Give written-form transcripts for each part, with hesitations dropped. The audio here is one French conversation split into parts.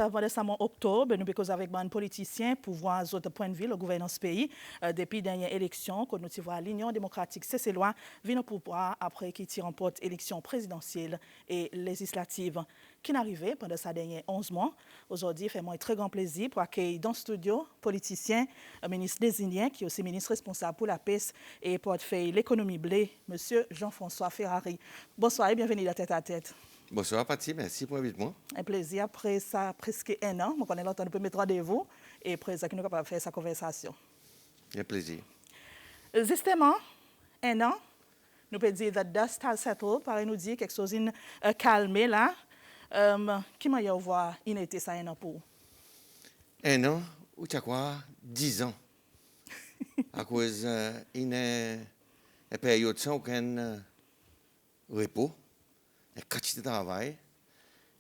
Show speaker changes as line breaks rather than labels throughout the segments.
pendant ce mois octobre, nous avons avec un politicien pour voir d'autres points de vue, le gouvernement du pays, depuis la dernière élection, que nous avons l'Union démocratique cécélois, vient pour pouvoir après qui tire en porte élection présidentielle et législative qui n'arrivait pendant sa dernière 11 mois. Aujourd'hui, il fait moi un très grand plaisir pour accueillir dans le studio politicien, ministre désigné, qui est aussi ministre responsable pour la pêche et portefeuille l'économie blé, monsieur Jean-François Ferrari. Bonsoir et bienvenue dans Tête à Tête.
Bonsoir Paty, merci pour l'invitation.
Un plaisir. Après ça, presque un an, on connaît longtemps de mettre rendez-vous et après ça, nous sommes capables de faire sa conversation.
Un plaisir.
Justement, un an, nous pouvons dire que dust has settled, pareil nous dit quelque chose de calmé là. Qui m'a eu voir il était ça un an pour?
Un an, ou tu as quoi, 10 ans. À cause d'une période sans aucun repos, une quantité de travail,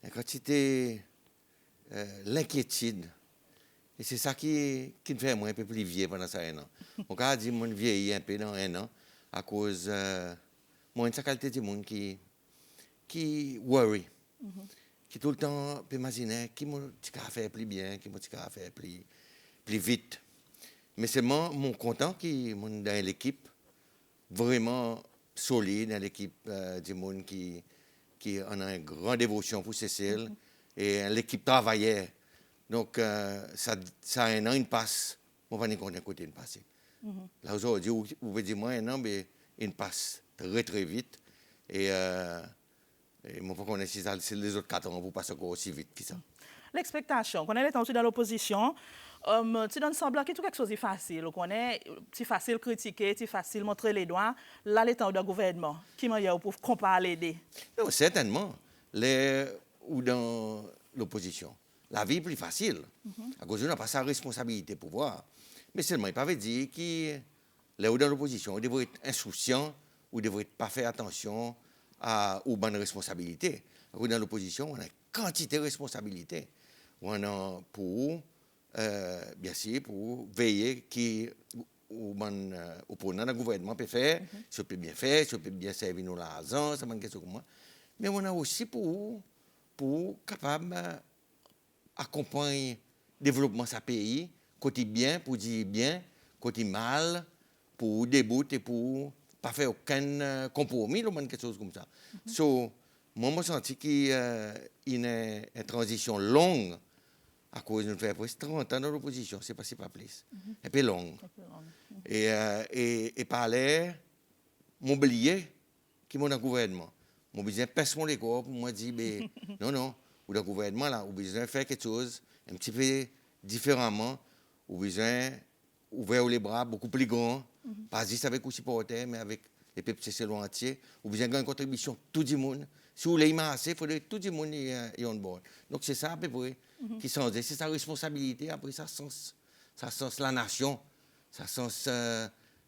une quantité l'inquiétude. Et c'est ça qui me fait moi un peu plus vieux pendant ça un an. On a dit que je vieillis un peu dans un an à cause moi une qualité de monde qui worry. Qui tout le temps peut imaginer qui m'a faire plus bien, qui m'a faire plus vite. Mais c'est moi content qui dans l'équipe vraiment solide, dans l'équipe du monde qui en a une grande dévotion pour Cécile et l'équipe travaillait. Donc ça a un an, il passe. On va pas compter côté il passe. Là aujourd'hui, vous pouvez dire moi un an, mais il passe très très vite et moi, je connais si les autres 4 ans, vous passez encore aussi vite que ça.
L'expectation, on est aussi dans l'opposition, tu donnes semblant que tout quelque chose est facile. On est facile critiquer, c'est facile montrer les doigts. Là, les temps de gouvernement, qui m'a eu pour comparer l'aider?
Non, certainement, ou dans l'opposition. La vie est plus facile. À cause de n'a pas sa responsabilité pour voir. Mais seulement, il ne peut pas dire que là où dans l'opposition, on devrait être insouciant, ou devrait pas faire attention aux bonnes responsabilités. Dans l'opposition, on a une quantité de responsabilités. On a pour, bien sûr, pour veiller au opposant le gouvernement peut faire, si on peut bien faire, si on peut bien servir nos l'argent, c'est une question comme moi. Mais on a aussi pour capable accompagner le développement de ce pays, côté bien, pour dire bien, côté mal, pour débouter, pour pas faire aucun compromis, quelque chose comme ça. So, moi, je sens qu'il y a une transition longue à cause de nous faire presque 30 ans dans l'opposition, c'est pas plus. Un peu longue. Et par là, m'oublier qui est dans le gouvernement. Mon besoin pèse mon égo pour moi dire, non, ou dans le gouvernement, là, ou besoin faire quelque chose un petit peu différemment, ou besoin ouvrir les bras beaucoup plus grands, pas juste avec les supporters, mais avec les peuples cécélois entiers, ou besoin d'une contribution tout le monde. Si vous voulez assez, il faudrait que tout le monde y en board. Donc c'est ça à peu près qui change. C'est sa responsabilité, après ça sens la nation, ça sens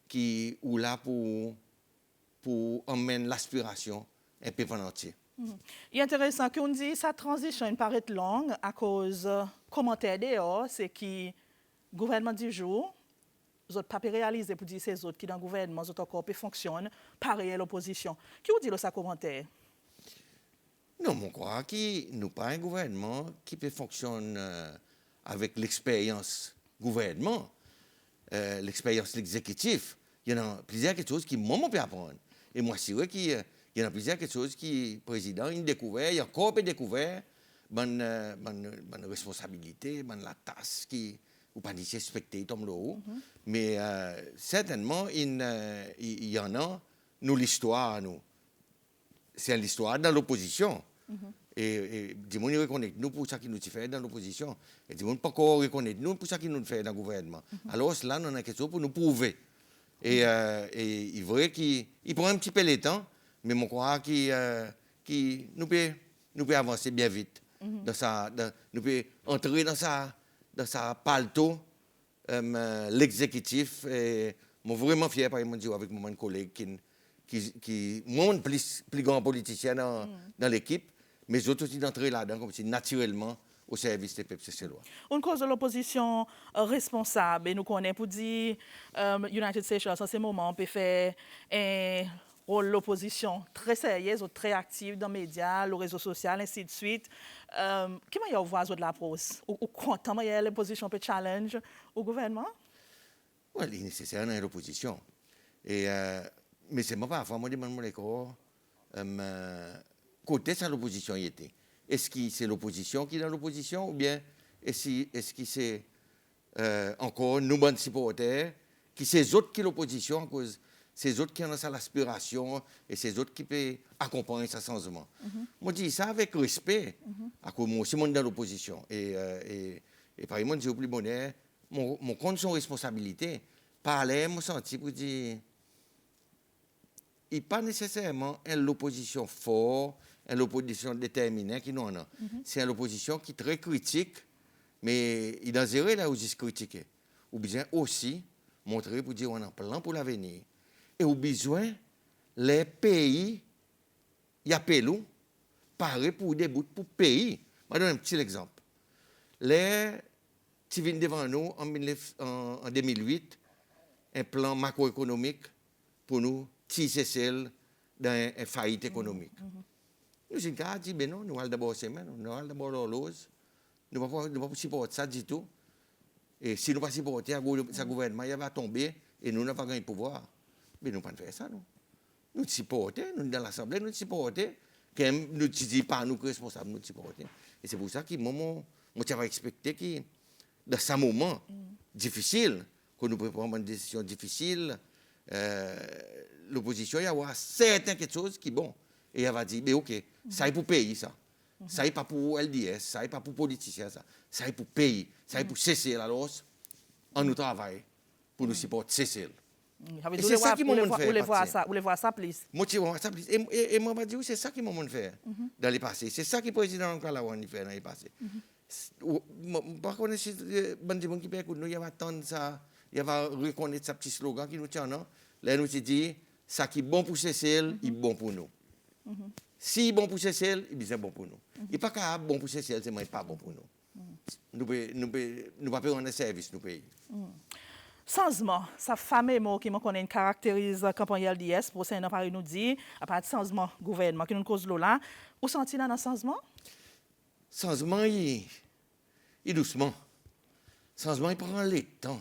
qui ou là pour emmener l'aspiration un peu pendant entier.
Il est intéressant qu'on dit que sa transition paraît longue à cause commentaire dehors, c'est que le gouvernement du jour, les autres pas réaliser pour dire ces autres qui dans le gouvernement, les autres encore fonctionnent, pareil à l'opposition. Qui vous dit ça commentaire?
Non, je crois que nous pas un gouvernement qui peut fonctionner avec l'expérience gouvernement, l'expérience l'exécutif. Il y en a plusieurs choses qui moi peut apprendre. Et moi c'est vrai qu'il y en a plusieurs choses qui le président il découvert, il a encore découvert bonne responsabilité, bonne la tâche qui ou pas dire respecter comme le haut. Mais certainement il y en a nous l'histoire nous. C'est l'histoire dans l'opposition. Et du monde reconnaît nous pour ça qu'il nous fait dans l'opposition. Et du monde pas encore reconnaît nous pour ça qu'il nous fait dans le gouvernement. Alors là, on a quelque chose pour nous prouver. Et il est vrai qu'il prend un petit peu le temps, mais je crois qu'il nous peut avancer bien vite. Nous peut entrer dans sa paletot, l'exécutif. Et je suis vraiment fier, par exemple, avec mon collègue qui monte plus grand politicien dans l'équipe, mais les autres aussi d'entrer là-dedans, comme si naturellement, au service des peuples cécélois.
On cause de l'opposition responsable, et nous connaissons pour dire United States, en ce moment, on peut faire rôle l'opposition très sérieuse, très active dans les médias, les réseaux sociaux, ainsi de suite. Comment y a voix de la prose? Ou comment y a l'opposition peut challenge au gouvernement?
Oui, il est nécessaire dans l'opposition. Et, mais c'est moi parfois, moi, je demande mon école, côté ça l'opposition y était. Est-ce que c'est l'opposition qui est dans l'opposition ou bien est-ce que c'est encore nous, bonnes supporters, qui c'est eux autres qui l'opposition, à cause c'est eux autres qui ont ça l'aspiration et c'est eux autres qui peuvent accompagner ce changement. Moi, je dis ça avec respect, à cause moi aussi, je suis dans l'opposition. Et par exemple, j'ai oublié mon compte son responsabilité. Parler, je me sens pour dire, il n'est pas nécessairement l'opposition forte, l'opposition déterminée qui nous en a. C'est l'opposition qui est très critique, mais il a zéro là où il se critique. Ou bien aussi montrer pour dire on a un plan pour l'avenir. Et au besoin, les pays, il y a Pélou, pareil pour des bouts pour pays. Je vais donner un petit exemple. Les qui viennent devant nous en 2008, un plan macroéconomique pour nous tisser celle dans une faillite économique. Nous avons dit, ben non, nous allons d'abord semaine, nous allons d'abord l'horloge, nous ne pouvons pas supporter ça du tout. Et si nous ne pouvons pas supporter, ce gouvernement il va tomber et nous n'avons pas gagné le pouvoir. Mais nous ne pouvons pas faire ça, non. Nous supportons, nous dans l'Assemblée, nous supportons, quand nous ne disons pas nous responsables, nous supportons. Et c'est pour ça que moi, j'avais expecté que dans ce moment difficile, que nous préparons une décision difficile, l'opposition, il y aura certaines quelque chose qui est bon. Et elle va dire, mais ok, ça est pour payer ça. Ça n'est pas pour LDS, ça n'est pas pour politiciens, ça est pour pays, ça est pour cesser la losse, en nous travail, pour nous supporter cesser.
Et c'est ça qui m'a fait. Vous voulez voir ça, plus?
Moi, je vois ça, plus. Et moi, je dis, c'est ça qui m'a fait dans les passés. C'est ça que le président Kalawan fait dans les passés. Par contre, si les qui peut écouter nous, il va attendre ça, il va reconnaître ce petit slogan qui nous tient, non? Là, nous dit, ça qui est bon pour Cécile, il est bon pour nous. Si est bon pour Cécile, il est bon pour nous. Il n'est pas capable bon pour Cécile, c'est pas bon pour nous. Nous ne pouvons pas rendre service, nous pays.
Changement, ça fameux mot qui me caractérise la campagne LDS, pour ça, Paris nous dit, à part de changement gouvernement qui nous cause là, où senti dans le changement?
Changement, il doucement. Changement, il prend le temps.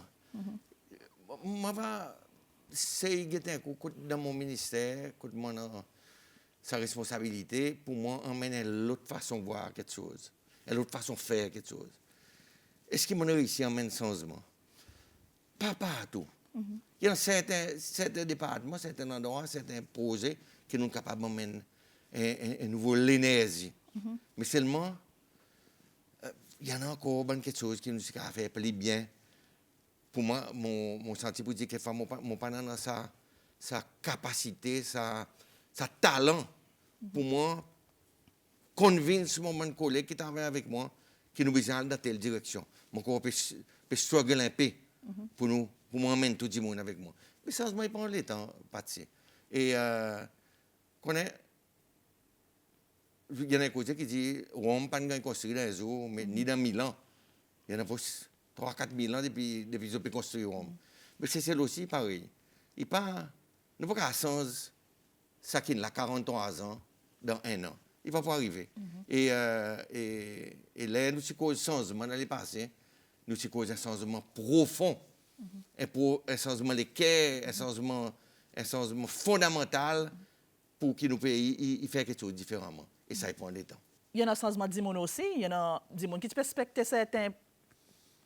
Moi, c'est dans mon ministère, quand moi, sa responsabilité, pour moi, emmène l'autre façon de voir quelque chose, l'autre façon de faire quelque chose. Est-ce qu'il m'a réussi à emmener changement? Pas partout. Il y a certains départements, certains endroits, certains projets qui sont capables d'emmener un nouveau l'énergie. Mais seulement, il y en a encore quelque chose qui nous a fait plus bien. Pour moi, mon senti pour dire que mon parent a sa capacité, sa talent pour moi, convaincre mon collègue qui travaille avec moi qui nous besoin dans telle direction. Mon corps peut struggler un peu pour m'emmener tout le monde avec moi. Mais ça, il prend le temps, partir. Et il y a un côté qui dit Rome pas de construire dans les jours, mais ni dans Milan. Il y en a 3-4 000 ans depuis qu'ils ont construit Rome. Mais c'est aussi pareil. Il ne peut pas changer ça qui a 43 ans dans un an. Il ne va pas arriver. Et là, nous avons un changement dans le passé. Nous avons un changement profond. Un changement de cœur, un changement fondamental pour que nos pays fassent quelque chose différemment. Et ça prend du temps.
Il y a un changement de monde aussi. Il y a des gens qui peuvent respecter certains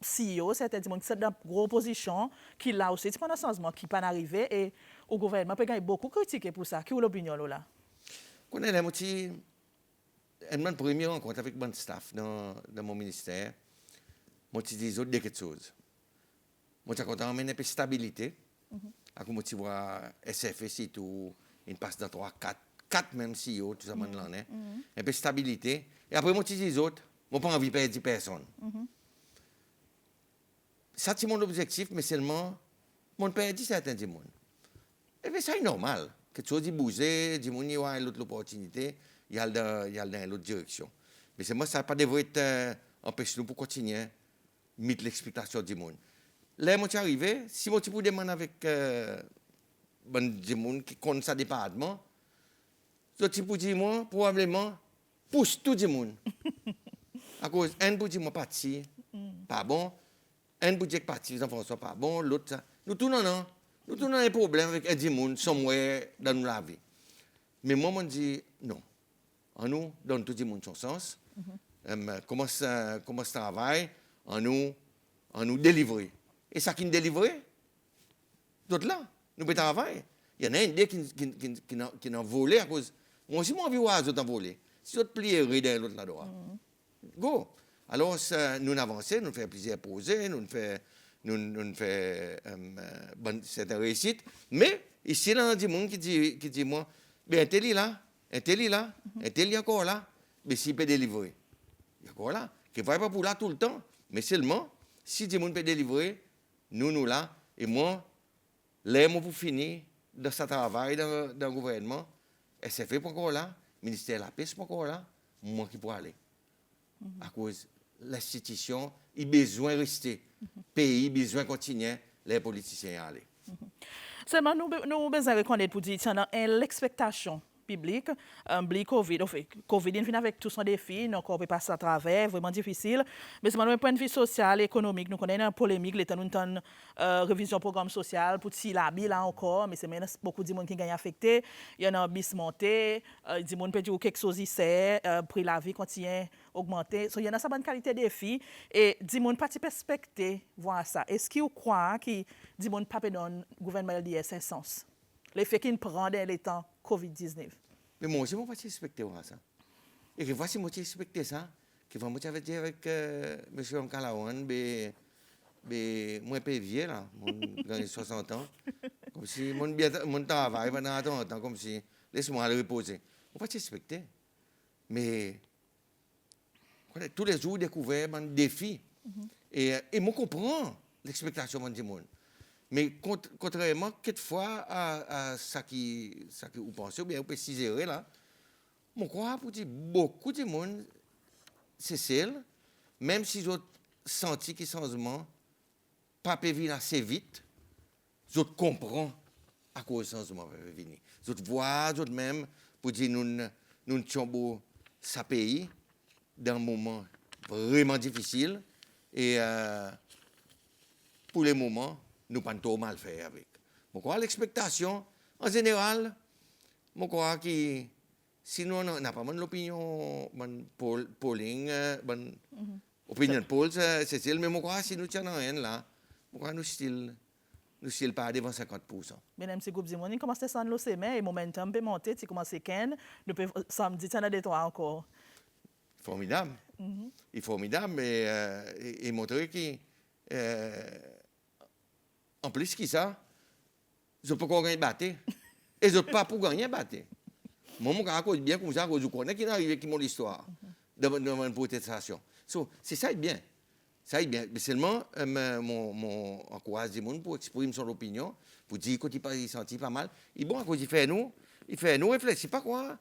CEO, certains gens qui sont dans une grosse position, qui là aussi, c'est pas un changement qui peut arriver. Et au gouvernement, peut gagner beaucoup critiqué pour ça. Qui est l'opinion là?
Quand on a une première rencontre avec mon staff dans mon ministère, moi, je dis quelque chose. Moi, je suis content d'amener un peu de stabilité. Comme tu vois, SFS, tout, il passe dans 4 même CEO, tout ça, un peu de stabilité. Et après, moi, je dis autres, moi, pas envie de perdre personne. Ça, c'est mon objectif, mais seulement, mon père dit certains du monde. Et bien, c'est normal. Quelque chose qui bouge, du monde, il y a l'autre opportunité, il y a dans l'autre direction. Mais c'est moi, ça n'a pas devrait être empêcher nous pour continuer à mettre l'explication du monde. Là, moi, je suis arrivé, si moi, tu peux demander avec des gens qui connaissent ça département, je pour dire moi, probablement, pousse tout le monde. À cause, un pour dire moi parti, pas bon, un pour dire que parti, Jean-François, pas bon, l'autre, ça. Nous tous, non. Nous tous, on a un problème avec un monde, somewhere dans la vie. Mais moi, je dis non. En nous, donne tout le monde son sens. Commence travail, en nous délivrer. Et ça qui nous délivre, d'autres là, nous pouvons travailler. Il y en a un des qui ont volé à cause. Moi aussi, moi, je vis oiseaux dans volé. Si l'autre plié, dans l'autre là-dedans. Go. Alors, nous avançons, nous faisons plusieurs posés, nous faisons cette réussite. Mais ici, il y a des gens qui disent moi, ben, un là, encore là, mais s'il peut délivrer. Il y a encore là. Qui ne va pas pour là tout le temps. Mais seulement, si des gens peuvent délivrer, nous là, et moi, là, moi, pour finir dans ce travail dans le gouvernement, SFP pas encore là, ministère de la Paix pas encore là, moi qui pourrais aller. À cause de l'institution, il a besoin de rester. Le pays a besoin de continuer, les politiciens à aller.
Seulement, nous avons besoin de reconnaître pour dire que l'expectation publique, Covid, Covid vient avec tout son défi, nous on peut passer à travers, vraiment difficile. Mais c'est d'un point de vue social, économique, nous connaissons une polémique, l'État nous une révision programme social pour tirer la bille là encore, mais c'est beaucoup de monde qui gagnent affecté, il y en a un bis monté, des gens peut dire quelque chose ici, prix la vie continue à augmenter. So, il y en a ça bonne qualité de défi et des gens pas perspecter voir ça. Est-ce qu'il croit que des gens pas dans le gouvernement dit un sens? Le fait qu'il prend dans les temps COVID-19.
Mais moi aussi, je ne pas respecter ça. Et que voici, moi, respecter ça. Que moi, j'avais dit avec M. Ankalawan, moi, je suis vieux, là, j'ai 60 ans. Comme si mon travail pendant longtemps, comme si, laisse-moi le reposer. Je ne pas respecter. Mais tous les jours, découvert un défi. Et moi, je comprends l'expectation de monde. Mais contrairement, quelquefois, à ce qui vous pensez, ou bien vous précisez là, je crois pour dire beaucoup de monde, c'est celle, même si j'ai senti que le changement pas peut venir assez vite, je comprends à cause du changement peut venir. Je vois, je même, pour dire nous sommes ce pays dans un moment vraiment difficile et pour le moment, nous pas trop mal fait avec. Je crois l'expectation, en général, je crois que si nous n'avons pas l'opinion, polling, opinion poll, c'est celle, mais je crois que si nous tiens rien là, je crois que nous sommes pas devant 50%.
Mesdames et groupes Zimoni, commence à descendre le et momentum peut monter, tu commences à ken, nous pouvons samedi, tu en as des trois encore.
Formidable. Il est formidable et montrer que en plus que ça, je peux pas gagner battre. Et je ne peux pas pour gagner battre. Moi, je suis bien comme ça, je connais qui arrive qui mon histoire dans une protestation. C'est ça, bien. Ça est bien. Mais seulement, mon encourage des gens pour exprimer son opinion, pour dire qu'il ne sentit pas mal. Et bon, à cause il fait nous réfléchir. Pas quoi,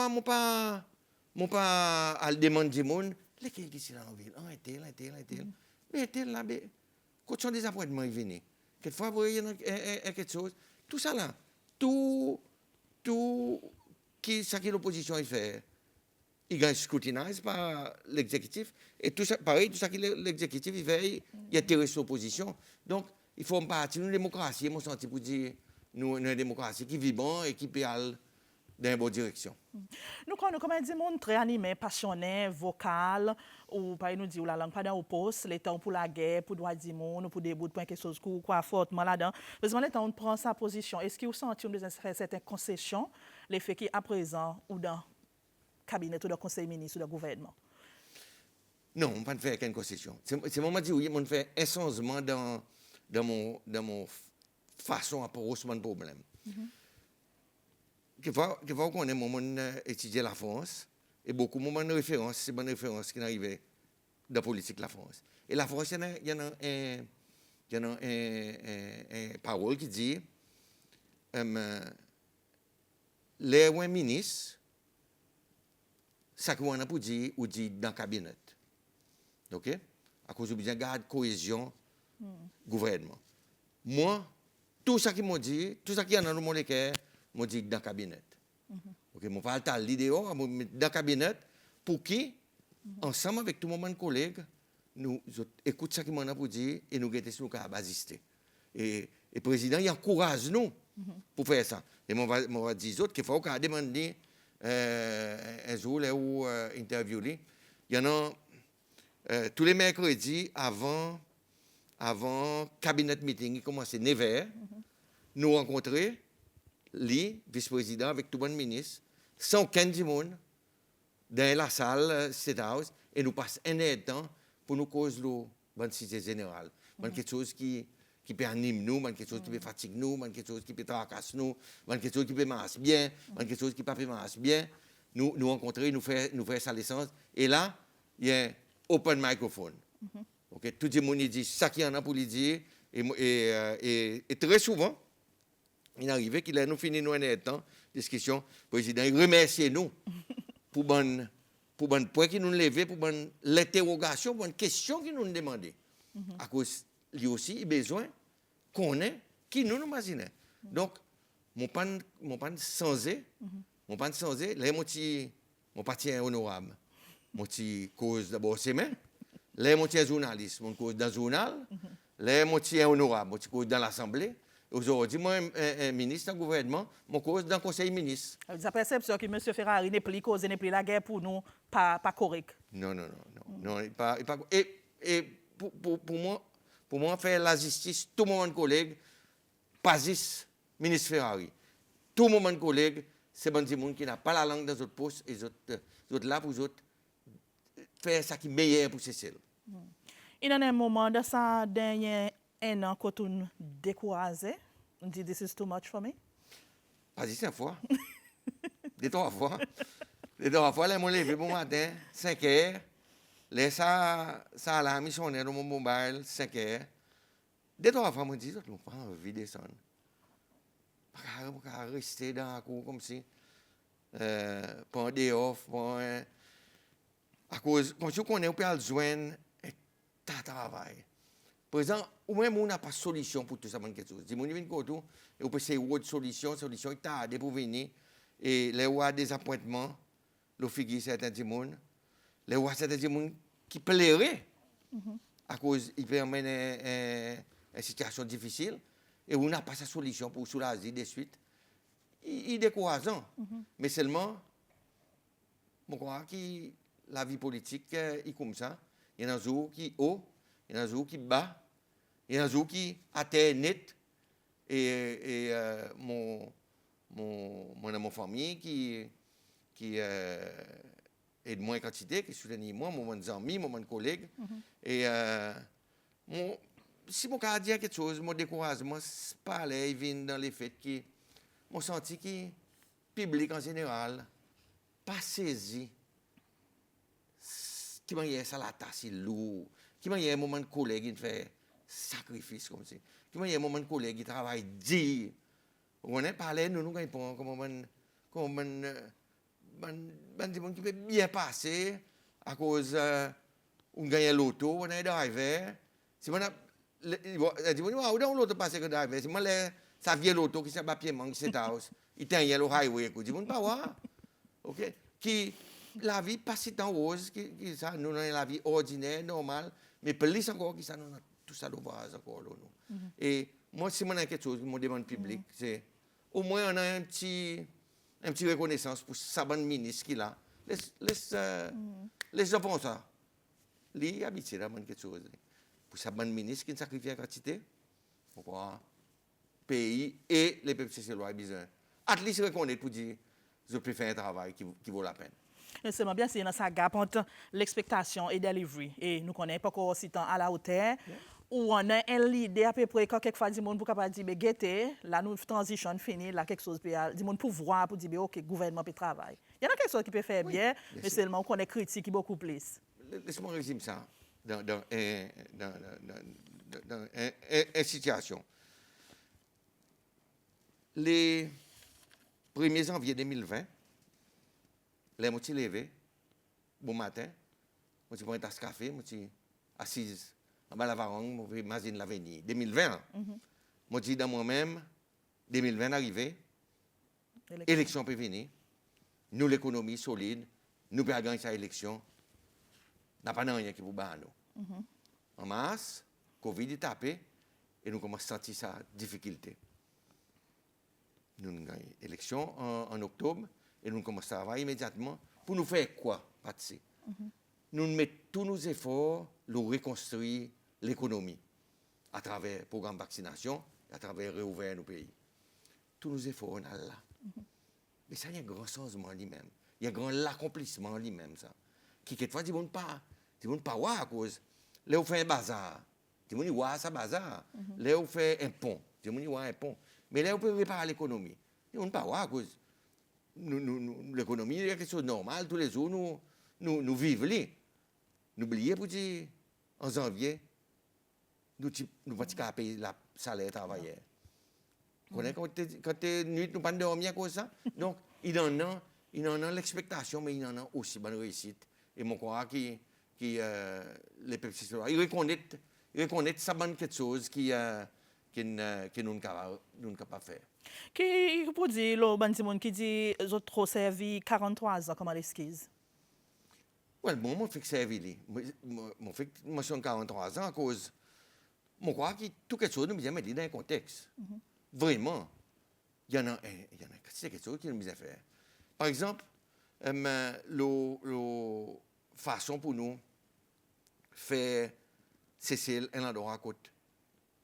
moi pas à le demander des gens, lesquels qui sont dans la ville, un tel. Mais tel là, quand sont des appointements, ils viennent. Quelquefois, vous voyez quelque chose. Tout ça là, tout ce que l'opposition fait, il gagne scrutinise par l'exécutif. Et tout ça, pareil, tout ça que l'exécutif fait, il intéresse l'opposition. Donc, il faut partir d'une démocratie, mon senti pour dire, nous, une démocratie qui vit bon et qui peut aller dans une bonne direction.
Nous connaissons comme des gens très animés, passionnés, vocal, ou par nous dire la langue pas dans poste, les temps pour la guerre, pour droit du monde, pour debout pour quelque chose quoi fortement là-dedans. Besoin le temps on prend sa position. Est-ce que vous sentez de faire certaines concessions, les faits qui à présent ou dans le cabinet ou dans le conseil ministre ou dans le gouvernement?
Non, on ne peut pas faire aucune concession. C'est moment dit oui, on fait un changement dans mon façon à poser ce problème. Quelquefois, on a étudié la France, et beaucoup de références, c'est une référence qui arrivait dans la politique de la France. Et la France, il y en a une parole qui dit les ministres, ça qu'on a pour dire, ou dit dans le cabinet. OK? À cause de bien garde cohésion gouvernement. Moi, tout ça qui m'a dit, tout ça qui est dans mon équerre, m'a dit dans le cabinet. OK, mon parle dans l'idée, dans le cabinet, pour qui, ensemble avec tout le monde collègue, nous écoutons ce qu'il m'a pour dire et nous guettons sur le basister. Et le président, il encourage nous pour faire ça. Et je vais dire qu'il faut qu'on demande un jour, là où interviewer, il y en a tous les mercredis avant cabinet meeting, il commence à 9h, nous rencontrer, lui, vice-président, avec tout le monde ministre, sans aucun monde, dans la salle State House, et nous passons un heure de temps pour nous causer le 26e général. Quelque chose qui peut animer nous, quelque chose qui peut fatiguer nous, quelque chose qui peut tracasser nous, quelque chose qui peut marcher bien, quelque chose qui ne peut pas marcher bien. Nous rencontrer, nous faire sa licence. Et là, il y a un open microphone. Okay? Tout le monde dit ça qu'il y en a pour lui dire. Et très souvent, il arrive qu'il a nous fini nous un temps discussion. Le président, il remercie nous pour bon point qui nous levé, pour l'interrogation, pour une question qui nous demandait. À cause lui aussi, il a besoin qu'on ait qui nous imaginons. Donc, mon pan sans là, mon parti est honorable. Mon petit cause d'abord c'est même. Là, mon petit journaliste, mon cause dans le journal. Là, mon petit est honorable, mon petit cause dans l'Assemblée. Aujourd'hui, moi, un ministre du gouvernement, mon cause dans le Conseil ministre.
La perception que M. Ferrari n'est plus cause, n'est plus la guerre pour nous, pas correct.
Non. Et pour moi, faire la justice, tout mon collègue, pas juste ministre Ferrari. Tout mon collègue, c'est bon des gens qui n'a pas la langue dans les autres postes et les autres là pour les autres faire ça qui est meilleur pour ces
Il y a un moment de ça, dernier un an, quand on découragé, on dit this is too much for me.
Pas juste une fois. Deux, trois fois. Là, je me levé bon matin, 5 heures. Là, ça la missionnaire dans mon mobile, 5 heures. Deux, trois fois, je me dis, je n'ai pas envie de descendre. Je ne pas rester dans la cour comme si. Pour un day off, à cause, comme si on connaît, on peut aller joindre un travail. Par exemple, ou même on n'a pas de solution pour tout ça, quelque chose. Si on vient de tout, et on peut essayer de solution est tardée pour venir. Et les rois des appointements, le figure certains gens, les rois certains gens qui plairaient, à cause ils permettent une situation difficile, et on n'a pas sa solution pour soulager de suite. Il est décourageant. Mais seulement, je crois que la vie politique est comme ça. Il y a un jour qui est haut, il y a un jour qui est bas, il y a un jour qui atteint net. Et mon famille qui est de moins quantité, qui soutient moi, mon amis, mon collègue. Et si mon cas dit quelque chose, mon découragement, c'est pas aller, il vient dans les faits qui mon senti que le public en général pas saisi qui m'a dit ça la tasse lourd, qui m'a dit un moment de collègue qui fait sacrifice comme ça, qui m'a dit un moment de collègue qui travaille dire, on est parlé nous gagnons comme qui peut bien passer à cause on gagne l'auto, on est driver, si on a dit on l'auto passer que driver, si moi ça vient l'auto qui s'est papier manque c'est house, il tient le highway dit on pas voir. OK, qui la vie pas si en rose qui ça nous dans la vie ordinaire normale, mais plus encore qui ça nous tout ça doit voir encore nous. Et moi si moi quelque chose me demande public, c'est au moins on a un petit reconnaissance pour sa bonne ministre qui là. Laisse penser ça. Lui habitué à quelque chose. Pour sa bonne ministre qui ne sacrifie la quantité. Pourquoi pays et les peuples cécélois ont besoin. At least reconnaître pour dire je peux faire un travail qui vaut la peine.
C'est bien, c'est dans sa gap entre l'expectation et delivery. Et nous connaissons pas encore aussi temps à la hauteur. Où on a un l'idée à peu près quand quelquefois du monde pour capable dire mais guettez là nous transition fini là quelque chose du monde pour voir pour dire OK gouvernement peut travailler. Il y en a quelque chose qui peut faire bien mais seulement on connaît critique beaucoup plus.
Laisse-moi résumer ça dans une situation. Les 1er janvier 2020, les moitiés levés, bon matin, je prends une tasse de café, je suis assise en bas de la varangue, je imagine l'avenir. 2020, Moi, je dis dans moi-même, 2020 arrivé, élection peut venir, nous, l'économie solide, nous pouvons gagner cette élection, n'a pas rien qui vous bat nous. En mars, Covid est tapé, et nous commençons à sentir sa difficulté. Nous avons gagné l'élection en octobre, et nous commençons à travailler immédiatement pour nous faire quoi, Patsy? Nous mettons tous nos efforts pour reconstruire l'économie à travers le programme de vaccination, à travers réouvrir nos pays. Tous nos efforts, on a là. Mais ça, il y a un grand changement lui-même. Il y a un grand accomplissement lui-même, ça. Qui, quelquefois, dit, bon, pas ouais, à cause. Là, on fait un bazar. Dit, bon, ouais, ça bazar. Là, on fait un pont. Dit, bon, ouais, un pont. Mais là, on peut réparer l'économie. Dit, bon, pas ouais, à cause. L'économie, il y a quelque chose de normal. Tous les jours, nous vivons là. N'oubliez pas, dire, en janvier, nous ne pouvons pas payer le salaire travailleur. Quand tu es nuit, nous ne pouvons pas dormir à cause de ça. Donc, il en a l'expectation, mais il en a aussi bonne réussite. Et mon croire que les peuples ils reconnaissent ça bonne quelque chose que nous ne pouvons pas faire.
Qui peut dire, le bandit qui dit, j'ai trop servi 43 ans comme l'esquisse?
Oui, bon, moi, je fais que servi. Moi, je suis 43 ans à cause. Je crois que tout quelque chose nous bien mettre dans un contexte. Vraiment. Il y en a quelque chose qui nous bien faire. Par exemple, la façon pour nous faire cesser un endroit à côté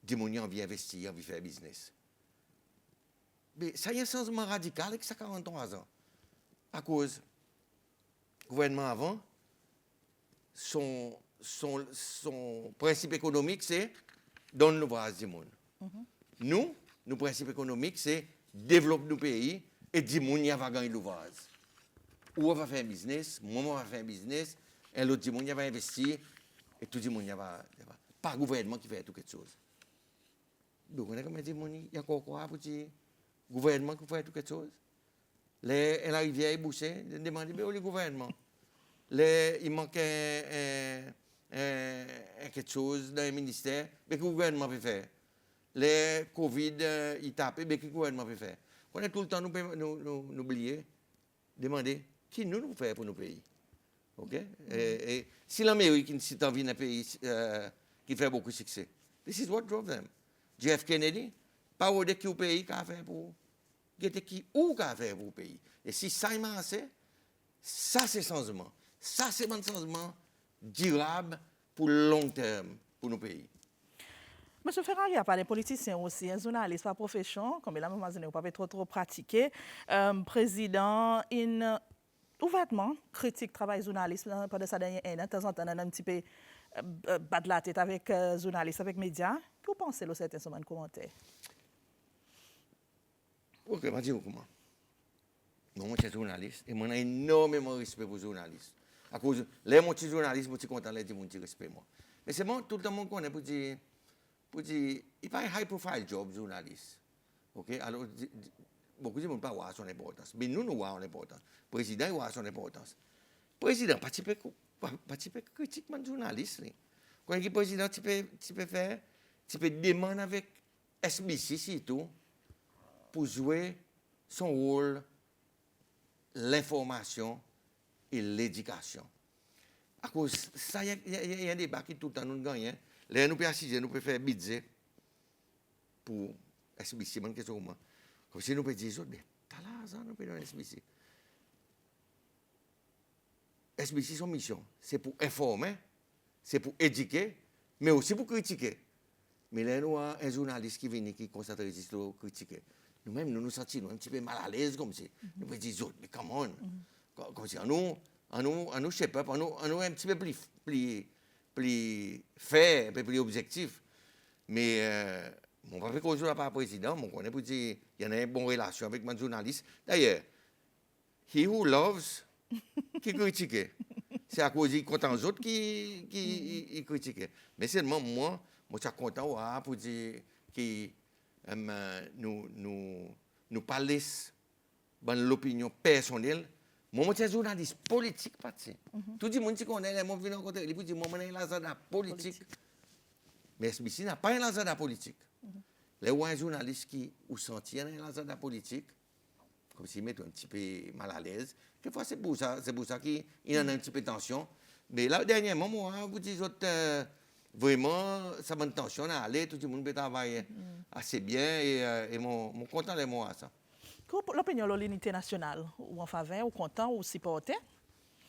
des gens qui ont envie d'investir, envie de faire business. Mais ça y a un changement radical avec ça 43 ans. À cause du gouvernement avant, son principe économique, c'est donner l'ouvrage du monde. Nous, notre principe économique, c'est développer nos pays et dire que nous va gagner l'ouvrage. Ou on va faire un business, moi, on va faire un business, et l'autre dit que va investir, et tout le monde va. Pas le gouvernement qui fait tout quelque chose. Donc, on a comme dit, il y a encore quoi pour dire le gouvernement qui fait tout quelque chose? La rivière est bouchée, on demande, mais où est le gouvernement? Il manque quelque chose dans le ministère, mais que le gouvernement peut faire. Le Covid, il tape, mais que le gouvernement peut faire. On a tout le temps nous oublier, demander qui nous fait pour nos pays. OK? Et si l'Amérique s'est envie d'un pays qui fait beaucoup de succès, this is what drove them. Jeff Kennedy, pas au qui au pays qu'a fait pour. Qui ou qu'a fait pour le pays. Et si ça est assez, ça c'est changement. Ça, c'est un changement durable pour le long terme pour nos pays.
Monsieur Ferrari a parlé politicien aussi, un journaliste par profession, comme il a même pas trop pratiqué. Président, ouvertement critique travail journaliste pendant sa dernière année. De temps en temps, on a un petit peu battre la tête avec journalistes, avec médias. Que vous pensez de certains commentaires?
Ok, je vais dire comment. Moi, je suis journaliste et j'ai énormément de respect pour les journalistes. À cause, les journalistes, je suis content de dire que respect moi. Mais c'est bon, tout le monde connaît pour dire, il n'y a pas un high profile job journaliste. Ok, alors, beaucoup de gens ne pas voir son importance. Mais nous voyons l'importance. Le président voit son importance. Le président participe critique de journaliste. Quand le président, tu peux demander avec SBC surtout pour jouer son rôle, l'information et l'éducation. À cause ça, il y a un débat qui tout le temps nous gagne. Là, nous pouvons assister, nous pouvons faire budget pour SBC, comme si nous pouvons dire, mais t'as l'argent, nous pouvons donner SBC. SBC, son mission, c'est pour informer, c'est pour éduquer, mais aussi pour critiquer. Mais là, nous avons un journaliste qui vient qui concentre sur critiquer. Nous-mêmes, nous nous sentons un petit peu mal à l'aise comme ça. Nous pouvons dire, mais come on. Comme si, nous shape up, nous un petit peu plus fair, un peu plus objectif. Mais, mon papa, quand je ne suis pas président, je connais pour dire, il y a une bonne relation avec mon journaliste. D'ailleurs, he who loves, qui critique. C'est à cause qu'il compte en autres qui critique. Mais seulement moi, je suis content pour dire que nous parlons de l'opinion personnelle. Moi, je suis journaliste politique. Tout le monde qui connaît, moi, je viens rencontrer, il dit, moi, je suis un politique. Mais SBC n'a pas un agenda politique. Les un journaliste qui ou senti dans la zone de la politique, comme s'il met un petit peu mal à l'aise. Quelquefois, c'est pour ça qu'il y a un petit peu de tension. Mais là, dernièrement, moi, vous dites, vraiment, ça m'a une tension à aller, tout le monde peut travailler assez bien et mon content de moi à ça.
L'opinion de l'unité nationale, ou en faveur, ou content, ou supporter?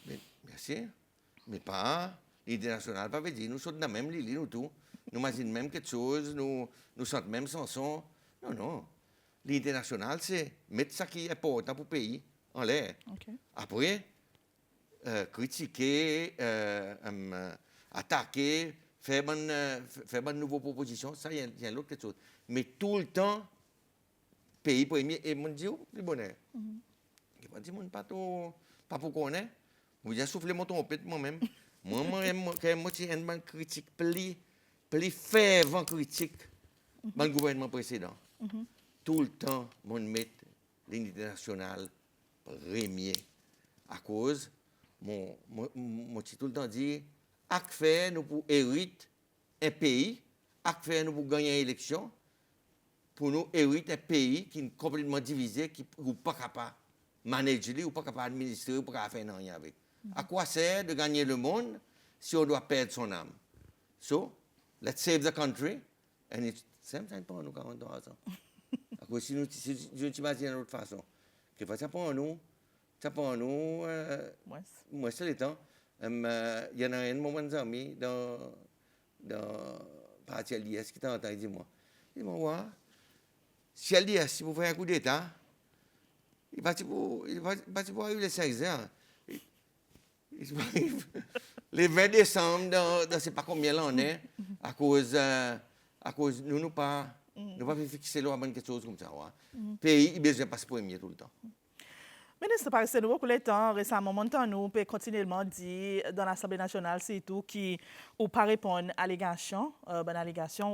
Mais, merci. Mais pas l'idée nationale, pas veut dire, nous sommes dans la même ligne, nous tous. Nous imaginons même quelque chose, nous sentons même chanson. Non, non. L'idée nationale, c'est mettre ce qui est important pour le pays en l'air.
Okay.
Après, critiquer, attaquer, faire une nouvelle proposition, ça, il y a l'autre quelque chose. Mais tout le temps, pays premier, et mon Dieu, plus bonheur. Je ne dis pas pour connaître. Vous avez soufflé mon trompette moi-même. Moi, je une critique plus fervent critique dans le gouvernement précédent. Tout le temps, on met l'unité nationale premier. À cause, mon tout le temps dit, à faire nous pour hériter un pays, à faire nous pour gagner une élection, pour nous hériter un pays qui est complètement divisé, qui n'est pas capable de manager, ou pas capable d'administrer, ou pas capable de faire rien avec. À quoi sert de gagner le monde si on doit perdre son âme? So, let's save the country. And it's same time pour nous 43 ans. À cause si nous t'imagine d'une autre façon. Que ça pour nous, moi c'est le temps. Il y en a un moment d'amis dans parti LDS qui t'entend, il dit moi, si LDS, si vous faites un coup d'État, il va pour arriver les 5 ans. Les 20 décembre, dans je ne sais pas combien l'année, à cause nous pas fixer la bonne quelque chose comme ça. Le pays, il a besoin de passer premier tout le temps.
Ministre, par exemple, beaucoup de temps, récemment, nous peut continuellement dire dans l'Assemblée nationale, c'est tout, qui ou pas répondre à l'allégation,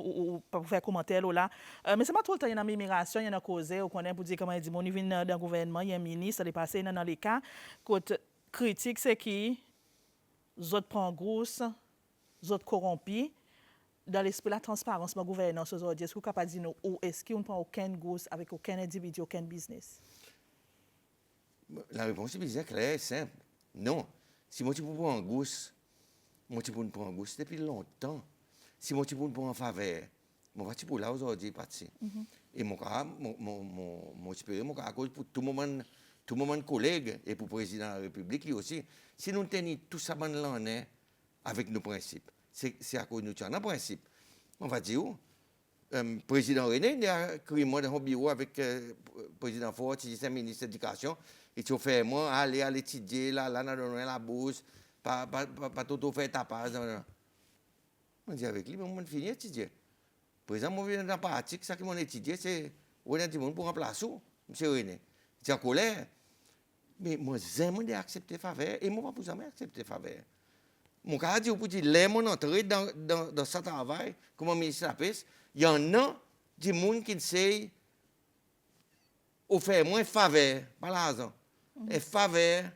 ou pas faire commentaire là. Mais c'est pas tout le temps, il y a une immigration, il y a une cause, on connaît pour dire comment il dit, il vient d'un gouvernement, il y a un ministre, il est passé dans les cas. Côté critique, c'est qui, autres prennent grosse, autres corrompus. Dans l'esprit de la transparence, ma gouvernance aujourd'hui, est-ce que vous êtes capable de dire ou est-ce qu'on ne prend aucun gosse avec aucun individu, aucun business?
La réponse est bien claire et simple. Non. Si moi, tu peux prendre un gosse, moi, tu peux prendre un gosse depuis longtemps. Si moi, tu peux prendre en faveur, moi, tu peux là aujourd'hui partir. Et mon cas, à cause pour tout le monde collègue et pour le président de la République lui aussi. Si nous tenons tout ça l'année avec nos principes, c'est à cause de nous tenons un principe. On va dire, le président René, il a créé moi dans un bureau avec le président Ford, c'est le ministre de l'Éducation. Et tu fais moi aller étudier là dans la bourse, pas tout faire tapage. On dit avec lui, mais on finit d'étudier. Par exemple, moi viens dans la pratique, ça que mon étudié, c'est on a dit pour remplacer, monsieur René. Il est en colère. Mais moi j'aime accepter faveur et moi pas jamais accepter faveur. Mon cas dit pour dire les mon entrée dans ce travail comme ministre de la Pêche, il y en a des gens qui sait offrir moins faveur par l'argent. Et faveur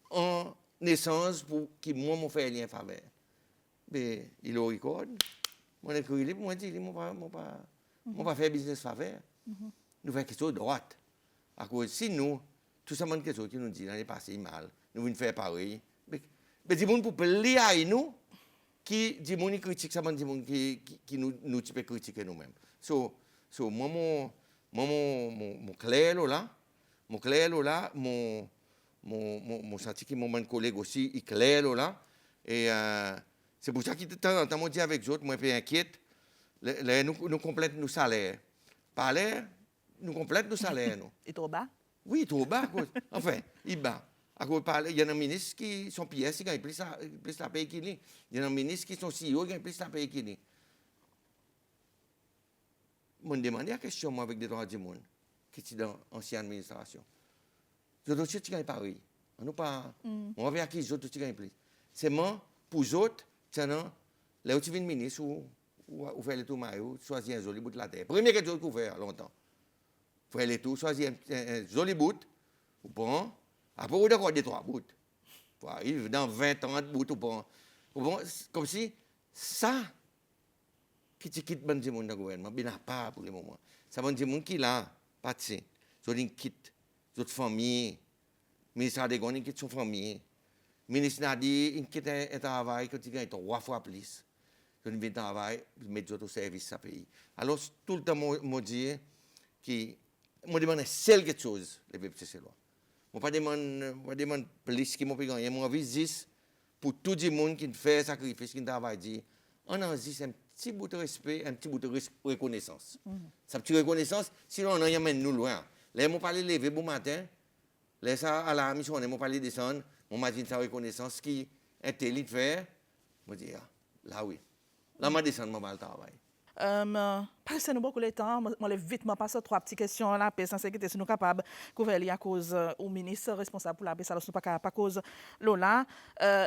en naissance pour qui moi m'ont fait lien faveur. Mais il le record. Moi écrit lui moi dit moi pas faire business faveur. Nous faisons quelque chose de droite. À cause si nous tout ça quelque chose qui nous dit dans les passé mal, nous venons faire pareil. Mais des gens pour parler à nous qui des gens qui critiquent ça des gens qui nous type critiquer nous-mêmes. So moi mon clair là, mon senti que mon collègue aussi est clair là et c'est pour ça qu'il de temps en temps moi dis avec d'autres moi un peu inquiète nous complète nos salaires. Par l'air nous complète nos salaires nous.
Et trop bas?
Oui, trop bas. Enfin, il bas. Il y a des ministres qui sont pièces qui gagnent plus la paye qu'il y. Il y a des ministres qui sont CEO qui gagnent plus la paye qu'il y. Je me demande la question moi, avec des droits du monde qui sont dans l'ancienne administration. Les autres, tu gagnes pareil. On va voir qui les autres, tu gagnes plus. C'est moi, pour les autres, là où tu viens de ministre ou faire le tour maillot, choisir un joli bout de la terre. Premier quelque chose qu'on fait longtemps. Faire les tours, choisir un joli bout, ou prend. Après, on a encore des 3 bouts. Pour arriver dans 20 ans de bouts, ou prend. Comme si ça, qui quitte ban monde dans le gouvernement, bien pas pour le moment. Ça ban monde qui là, parti. Ils quitte d'autres familles. Ministre Adegon quitte son famille. Ministre Nadi il quitte un travail que tu gagnes 3 fois plus. Je viens travailler, mettre au service de ce pays. Alors tout le temps moi dis que moi demande seule quelque chose les peuples c'est loi. Moi pas demande plus qui moi peut gagner, moi vise pour tout le monde qui fait sacrifice, qui travaille dire on a juste un petit bout de respect, un petit bout de reconnaissance. Ça petite reconnaissance, sinon on y amène nous loin. Là moi parler lever bon matin, là ça à la mission on moi parler descendre, on imagine sa reconnaissance qui intelligent faire, moi dis là oui. Là moi descendre moi le travail.
Passez-nous beaucoup de temps. Moi, vite, moi passe 3 petites questions. La paix, sans sécurité, si nous capables de couvrir à cause au ministre responsable pour la paix, ça ne pas capable à cause Lola.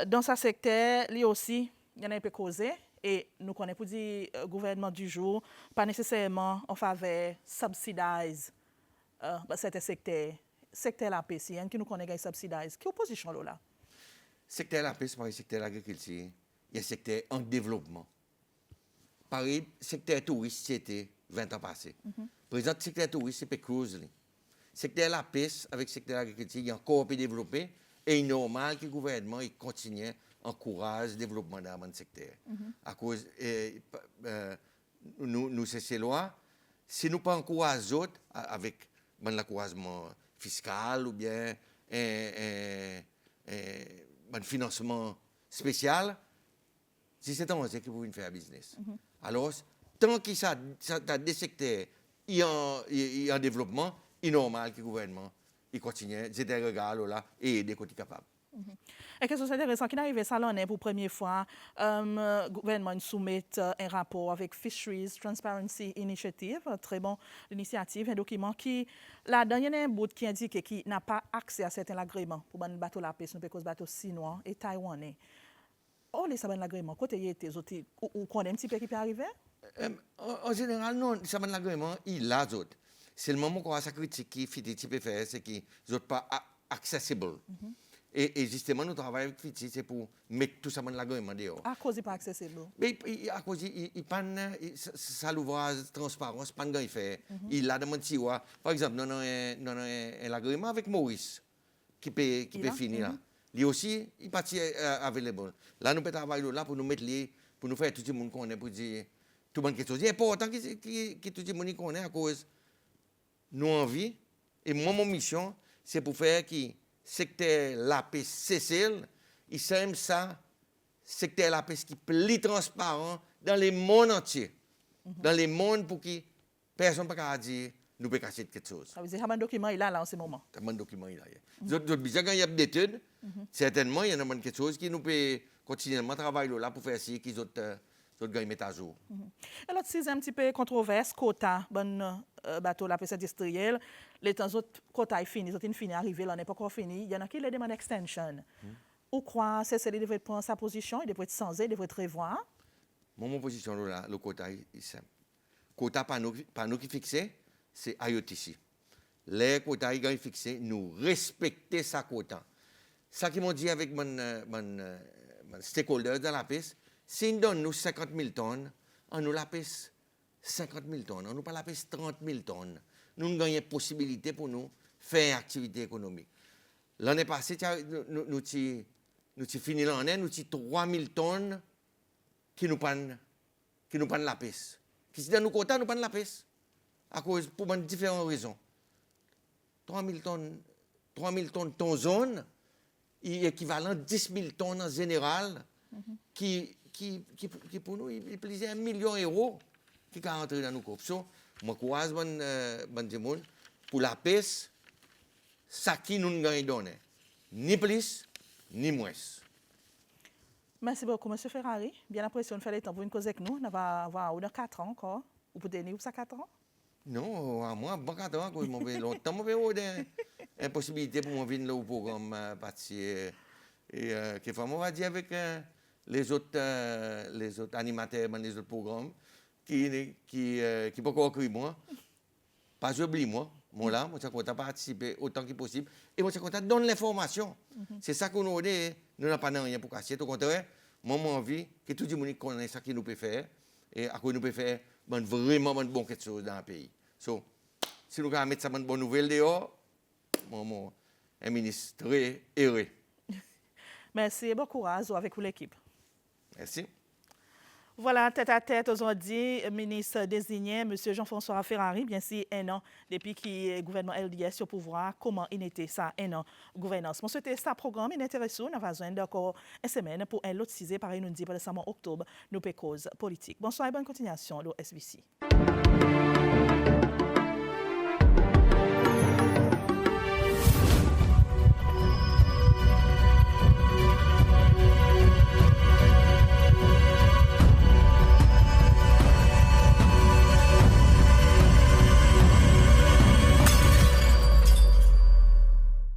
Dans ce secteur, lui aussi, il y en a un peu causé. Et nous connaissons pour dire gouvernement du jour, pas nécessairement en faveur subsidize certains secteurs. Secteur la paix, si qui nous connaît subsidize. Quelle opposition Lola?
Secteur la paix, c'est pas le secteur de l'agriculture. Il y a un secteur en développement. Pareil, secteur touriste, c'était 20 ans passés. Présent, secteur touriste, c'est Pécruz. Secteur la pêche avec secteur de l'agriculture, il est encore peu développé et il est normal que le gouvernement continue à encourager le développement dans le secteur. À cause, nous, c'est loi. Si nous ne pas encourager les autres avec l'encouragement fiscal ou bien un financement spécial, si c'est un qui pour faire business. Alors, tant qu'il y a des secteurs en développement, il est normal que le gouvernement continue, c'est un regard là et aider quand il est capable.
Et quelque chose d'intéressant qui arrive ça l'année pour la première fois, le gouvernement soumet un rapport avec Fisheries Transparency Initiative, très bon initiative, un document qui, là-dedans, il y a un bout qui indique qu'il n'a pas accès à certains agréments pour les bateaux la pêche, parce que les bateaux chinois et taïwanais. Oh, les sables l'agrément, côté y était, ou connaît un petit peu qui peut arriver?
En général, non, les sables l'agrément, il a d'autres. C'est le moment qu'on a sa critique qui Fiti peut faire, c'est qu'ils ne sont pas accessible. Et justement, nous travaillons avec Fiti, c'est pour mettre tout ça dans l'agrément dehors.
À cause de pas accessible.
Mais à cause ça l'ouvrage transparence, pas de fait. Il a demandé par exemple, non, l'agrément avec Maurice qui peut finir là. Lui aussi, il partit available. Là, nous pouvons travailler là pour nous mettre les, pour nous faire tout le monde connaît, pour dire tout le monde quelque chose. C'est important que tout le monde connaît à cause nous envie. Et moi, mon mission, c'est pour faire que secteur la paix cesse. Il s'aime ça, secteur la paix qui est plus transparent dans le monde entier. Dans le monde pour que personne ne peut dire nous pouvons cacher quelque chose.
Ça veut dire qu'il y a un document il est là en ce moment.
Il y a un document il est là. D'autres bizarres, quand il y a des études, certainement, il y a quelque chose qui nous peut continuellement travailler là pour faire ci, qu'ils autres gagnent mettre à jour.
Et l'autre, c'est un petit peu controverse, quota, bon bateau la pêche industrielle. Les temps autres, quota est fini, les autres fini, arrivé, là n'est pas encore fini. Il y en a qui les demandent extension. Ou quoi, c'est devrait prendre sa position, il devrait être changé, il devrait être revoir.
Mon position là, le quota est simple. Quota pas nous qui fixé, c'est IOTC. Les quotas sont fixés, nous respectons sa quota. Ça qui m'ont dit avec mon stakeholder dans la pêche, si nous donnons 50 000 tonnes, on nous la pêche 50 000 tonnes, on nous pas la pêche 30 000 tonnes. Nous avons une possibilité pour nous faire une activité économique. L'année passée, nous avons fini l'année, nous avons 3 000 tonnes qui nous prennent la pêche. Qui si dans nos quotas, nous prennent la pêche. À cause, pour différentes raisons. 3 000 tonnes ton zone, est équivalent à 10 000 tonnes en général, qui pour nous, il plaisait 1 million d'euros qui sont rentrés dans nos coupes. Moi, je crois que pour la pêche, ça qui nous a donné, ni plus, ni moins.
Merci beaucoup, M. Ferrari. Bien l'impression de faire le temps pour une cause avec nous. On va avoir 4 ans encore. Vous pouvez tenir ça 4 ans?
Non, à moi, bon 4 ans, je m'en longtemps, je vais une possibilité pour moi venir au programme partir. Et quelquefois, on va dire avec les autres animateurs, les autres programmes, qui peuvent encore écrire moi. Pas j'oublie moi. Moi là, je suis content de participer autant que possible. Et moi, je suis content de donner l'information. C'est ça qu'on nous dit. Nous n'avons pas rien pour casser. Au contraire, moi, j'ai envie que tout le monde connaisse ce qu'il nous peut faire. et à quoi nous pouvons faire vraiment quelque chose dans le pays. So, si nous pouvons mettre ça bonne nouvelle dehors, mon ministre très heureux.
Merci et bon courage avec l'équipe.
Merci.
Voilà, tête à tête aujourd'hui, ministre désigné, M. Jean-François Ferrari, bien sûr, un an depuis que le gouvernement LDS au pouvoir, comment il était ça, un an gouvernance. Moi, c'était ça programme, il est intéressant, nous avons encore une semaine pour un autre sujet, pareil, nous dit, pour octobre, nous peut cause politique. Bonsoir et bonne continuation, le SBC.